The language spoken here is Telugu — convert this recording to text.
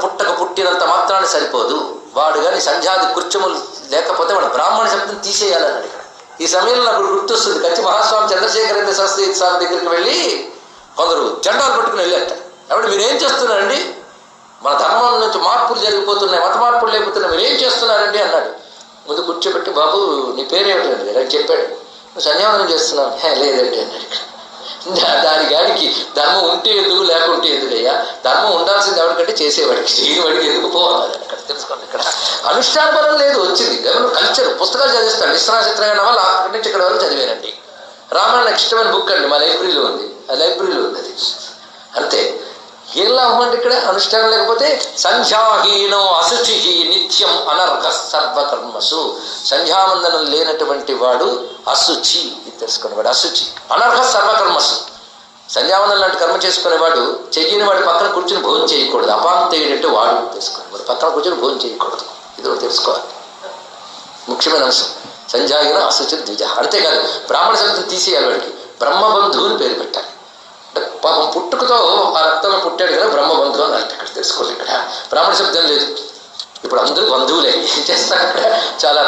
పుట్టక పుట్టినంత మాత్రాన్ని సరిపోదు. వాడు కానీ సంధ్యాది కృత్యములు లేకపోతే వాడు బ్రాహ్మణ శబ్దం తీసేయాలన్నాడు ఇక్కడ. ఈ సమయంలో నాకు గుర్తొస్తుంది, కంచి మహాస్వామి చంద్రశేఖరేంద్ర శాస్త్రి స్వామి దగ్గరికి వెళ్ళి కొందరు జెండాలు పట్టుకుని వెళ్ళారట. కాబట్టి మీరేం చేస్తున్నారండి, మన ధర్మం నుంచి మార్పులు జరిగిపోతున్నాయి, మత మార్పులు లేకపోతున్నాయి, మీరేం చేస్తున్నారండి అన్నాడు. ముందు కూర్చోబెట్టి, బాబు నీ పేరేమిటండి అని చెప్పాడు. సంధ్యావందనం చేస్తున్నావు. లేదండి అన్నాడు. దానికి ధర్మం ఉంటే ఎందుకు లేకుంటే ఎందుకయ్యా, ధర్మం ఉండాల్సింది ఎవరికంటే చేసేవాడికి, చేయనివాడికి ఎందుకు పోవాలి అక్కడ తెలుసుకోండి. ఇక్కడ అనుష్ఠాన బలం లేదు, వచ్చింది కేవలం కల్చర్. పుస్తకాలు చదివిస్తాడు, నిశ్రాచిత్రంగా నవల అక్కడి నుంచి ఇక్కడ వరకు చదివానండి. రామాయణ ఇష్టమైన బుక్ అండి, మా లైబ్రరీలో ఉంది, ఆ లైబ్రరీలో ఉంది అది. అంతే. ఏం లాభం అండి ఇక్కడ అనుష్ఠానం లేకపోతే? సంధ్యాహీనం అశుచి నిత్యం అనర్హ సర్వకర్మసు. సంధ్యావందనం లేనటువంటి వాడు అశుచి, ఇది తెలుసుకునేవాడు అశుచి. అనర్హ సర్వకర్మసు. సంధ్యావందనం లాంటి కర్మ చేసుకునేవాడు, చెయ్యని వాడి పక్కన కూర్చుని భోజనం చేయకూడదు. అపాంతేయుడంటే వాడు తెలుసుకునేవాడు పక్కన కూర్చొని భోజనం చేయకూడదు. ఇది కూడా తెలుసుకోవాలి, ముఖ్యమైన అంశం. సంధ్యాహీనం అశుచి ద్విజ. అంతేకాదు బ్రాహ్మణ శబ్దం తీసేయాలి, వాడికి బ్రహ్మబంధువుని పేరు పెట్టాలి. పాపం పుట్టుకతో ఆ రక్తంలో పుట్టాడు కదా బ్రహ్మబంధువు అని అంటే ఇక్కడ తెలుసుకోవాలి. ఇక్కడ బ్రాహ్మణ శబ్దం లేదు. ఇప్పుడు అందరూ బంధువులే, ఏం చేస్తారు? ఇక్కడ చాలా